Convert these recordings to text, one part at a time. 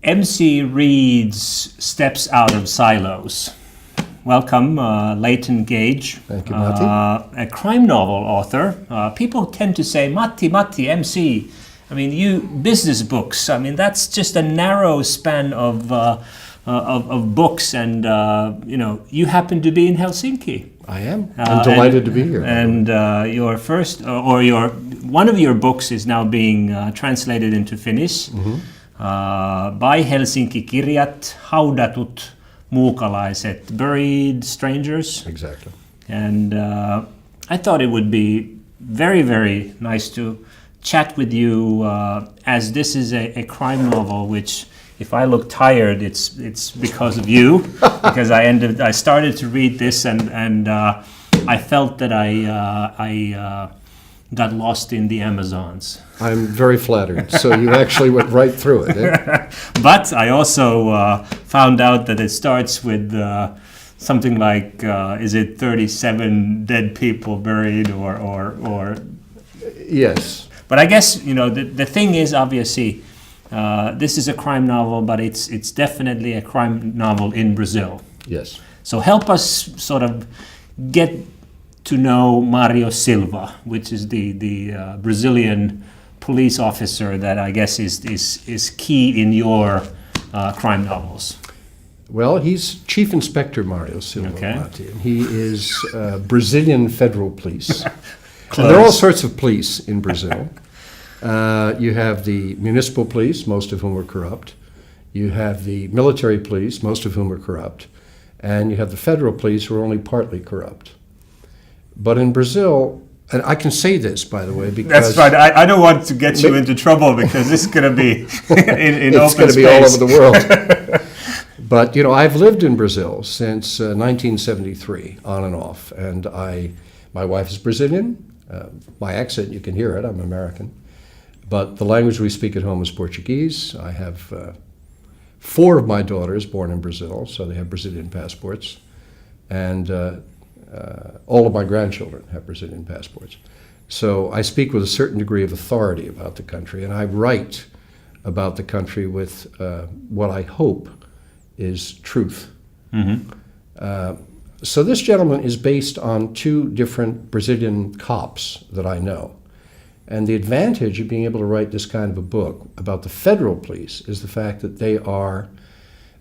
MC reads steps out of silos. Welcome, Leighton Gage. Thank you, Matti. A crime novel author. People tend to say, Matti, MC. I mean, you business books. I mean, that's just a narrow span of books, and you happen to be in Helsinki. I am. I'm delighted to be here. And your first, one of your books is now being translated into Finnish by Helsinki-kirjat, Haudatut Muukalaiset, buried strangers. Exactly. And I thought it would be very, very nice to chat with you, as this is a crime novel, which, if I look tired, it's because of you, because I started to read this and I felt that I got lost in the Amazons. I'm very flattered. So you actually went right through it. Eh? But I also found out that it starts with something like, is it 37 dead people buried or? Yes. But I guess, the thing is, obviously, this is a crime novel, but it's definitely a crime novel in Brazil. Yes. So help us sort of get to know Mario Silva, which is the Brazilian police officer that I guess is key in your crime novels. Well, he's Chief Inspector Mario Silva. Okay. Matti, and he is Brazilian Federal Police. And there are all sorts of police in Brazil. You have the municipal police, most of whom are corrupt. You have the military police, most of whom are corrupt. And you have the federal police, who are only partly corrupt. But in Brazil, and I can say this, by the way, because... That's right. I don't want to get you into trouble, because this is going to be in it's open space. It's going to be all over the world. But, I've lived in Brazil since 1973, on and off. And my wife is Brazilian. My accent, you can hear it. I'm American. But the language we speak at home is Portuguese. I have 4 of my daughters born in Brazil, so they have Brazilian passports. And all of my grandchildren have Brazilian passports. So I speak with a certain degree of authority about the country, and I write about the country with what I hope is truth. Mm-hmm. So this gentleman is based on 2 different Brazilian cops that I know. And the advantage of being able to write this kind of a book about the federal police is the fact that they are,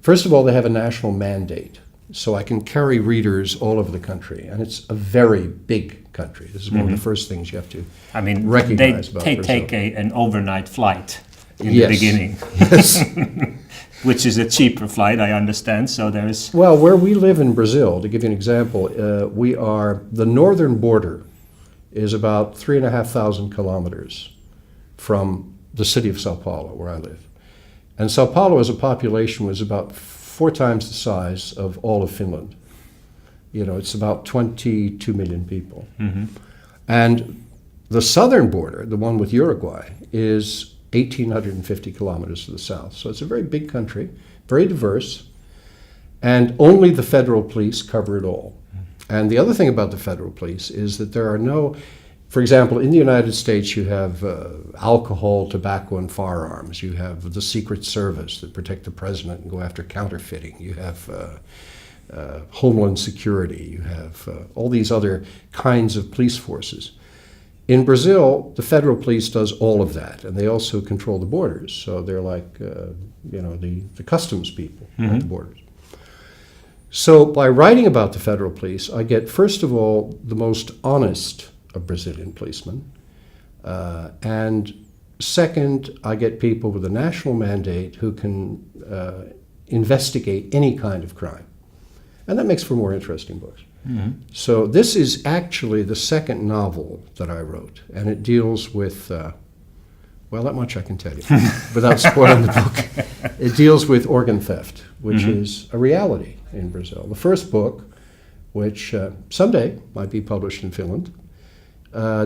first of all, they have a national mandate. So I can carry readers all over the country. And it's a very big country. This is one of the first things you have to recognize about Brazil. They take an overnight flight in the beginning. Yes. Which is a cheaper flight, I understand. So there's... Well, where we live in Brazil, to give you an example, the northern border is about 3,500 kilometers from the city of Sao Paulo, where I live. And Sao Paulo, as a population, was about 4 times the size of all of Finland. It's about 22 million people. Mm-hmm. And the southern border, the one with Uruguay, is 1,850 kilometers to the south. So it's a very big country, very diverse, and only the federal police cover it all. And the other thing about the federal police is that there are no, for example, in the United States you have alcohol, tobacco, and firearms. You have the Secret Service that protect the president and go after counterfeiting. You have Homeland Security. You have all these other kinds of police forces. In Brazil, the federal police does all of that, and they also control the borders. So they're like, the customs people at the borders. So by writing about the federal police, I get, first of all, the most honest of Brazilian policemen. And second, I get people with a national mandate who can investigate any kind of crime. And that makes for more interesting books. Mm-hmm. So this is actually the second novel that I wrote, and it deals with, that much I can tell you, without spoiling the book. It deals with organ theft, which is a reality in Brazil. The first book, which someday might be published in Finland,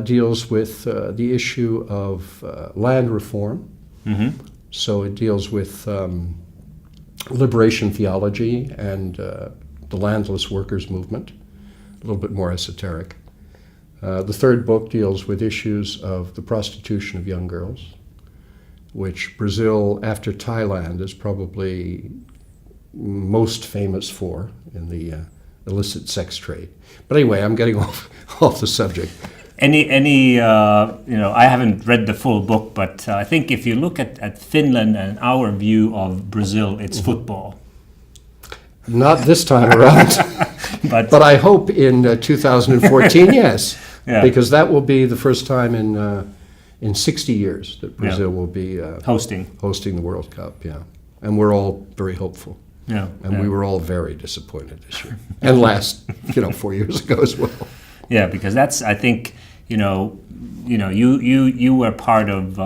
deals with the issue of land reform. Mm-hmm. So it deals with liberation theology and the landless workers movement, a little bit more esoteric. The third book deals with issues of the prostitution of young girls. which Brazil, after Thailand, is probably most famous for in the illicit sex trade. But anyway, I'm getting off the subject. I haven't read the full book, but I think if you look at Finland and our view of Brazil, it's football. Not this time around, but I hope in 2014, yes, because that will be the first time in 60 years that Brazil will be hosting the World Cup. Yeah, and we're all very hopeful. Yeah, and we were all very disappointed this year, and last 4 years ago as well. Yeah, because that's, I think, you were part of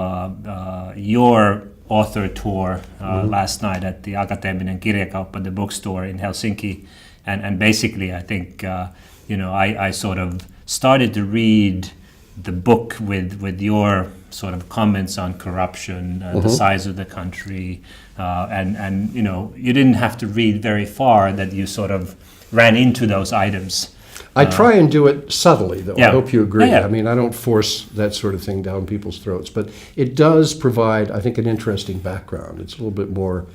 your author tour last night at the Akateeminen Kirjakauppa, the bookstore in Helsinki, and basically I think I sort of started to read the book with your sort of comments on corruption, the size of the country, and you didn't have to read very far that you sort of ran into those items. I try and do it subtly, though. Yeah. I hope you agree. Yeah. I mean, I don't force that sort of thing down people's throats, but it does provide, I think, an interesting background. It's a little bit more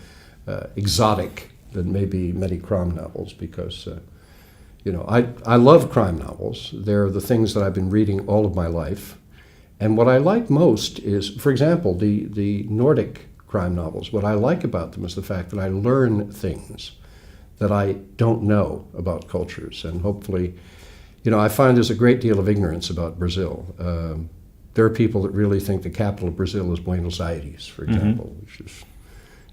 exotic than maybe many crime novels because, I love crime novels. They're the things that I've been reading all of my life. And what I like most is, for example, the Nordic crime novels. What I like about them is the fact that I learn things that I don't know about cultures. And hopefully, I find there's a great deal of ignorance about Brazil. There are people that really think the capital of Brazil is Buenos Aires, for example, which is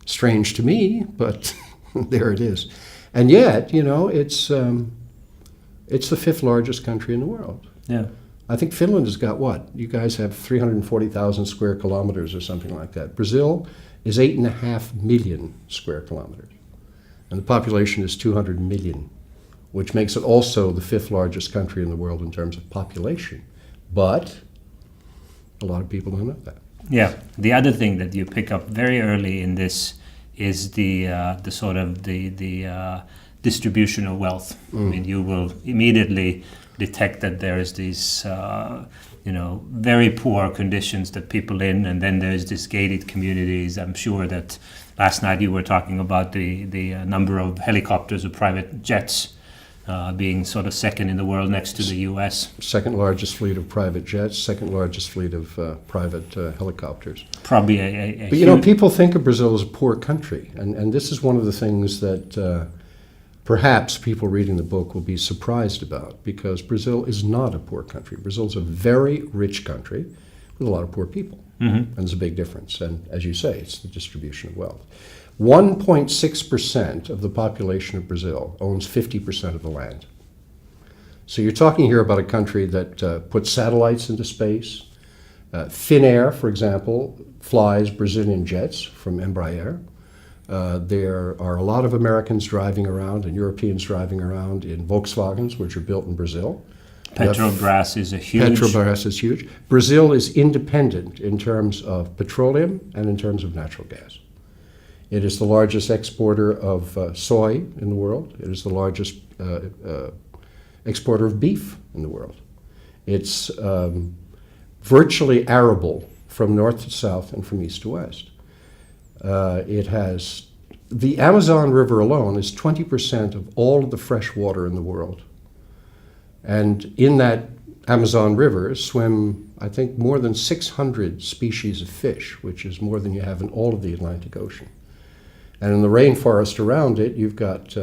strange to me, but there it is. And yet, it's the fifth largest country in the world. Yeah. I think Finland has got what? You guys have 340,000 square kilometers or something like that. Brazil is 8.5 million square kilometers. And the population is 200 million, which makes it also the fifth largest country in the world in terms of population. But a lot of people don't know that. Yeah. The other thing that you pick up very early in this is the sort of the distribution of wealth. I mean, you will immediately detect that there is these very poor conditions that people in, and then there's these gated communities. I'm sure that last night you were talking about the number of helicopters or private jets being sort of second in the world next to the U.S. Second largest fleet of private jets, second largest fleet of private helicopters. Probably But people think of Brazil as a poor country, and this is one of the things that perhaps people reading the book will be surprised about, because Brazil is not a poor country. Brazil is a very rich country with a lot of poor people, and there's a big difference. And as you say, it's the distribution of wealth. 1.6% of the population of Brazil owns 50% of the land. So you're talking here about a country that puts satellites into space. Finnair, for example, flies Brazilian jets from Embraer. There are a lot of Americans driving around and Europeans driving around in Volkswagens, which are built in Brazil. Petrobras is huge. Petrobras is huge. Brazil is independent in terms of petroleum and in terms of natural gas. It is the largest exporter of soy in the world. It is the largest exporter of beef in the world. It's virtually arable from north to south and from east to west. It has, the Amazon River alone is 20% of all of the fresh water in the world. And in that Amazon River swim, I think, more than 600 species of fish, which is more than you have in all of the Atlantic Ocean. And in the rainforest around it, you've got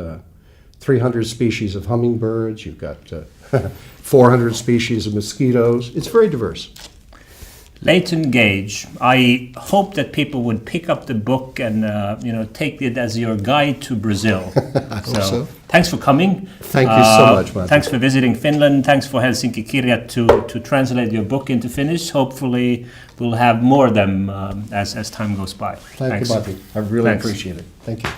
300 species of hummingbirds, you've got 400 species of mosquitoes. It's very diverse. Leighton Gage, I hope that people would pick up the book and take it as your guide to Brazil. So thanks for coming. Thank you so much, Matti. Thanks for visiting Finland. Thanks for Helsinki Kirjat to translate your book into Finnish. Hopefully we'll have more of them as time goes by. Thank you, Matti. I really appreciate it. Thank you.